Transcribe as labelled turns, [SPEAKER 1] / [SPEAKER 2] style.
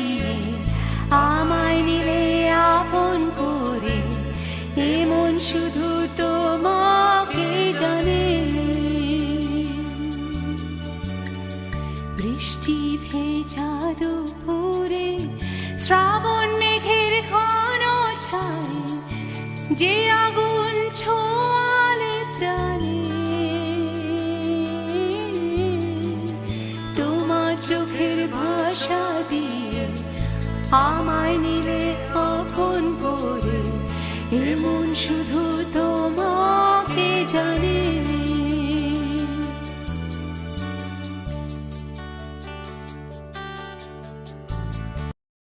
[SPEAKER 1] দিয়ে আমায় নিলে আপন করে, এমন শুধু তোমাকে জানে। বৃষ্টি ভেজা দুপুরে শ্রাবণ মেঘের ঘন ছাই, যে আগুন ছোঁয়ালে প্রাণে, তোমার চোখের ভাষা দিয়ে আমায় নিলে আপন করে, এমন শুধু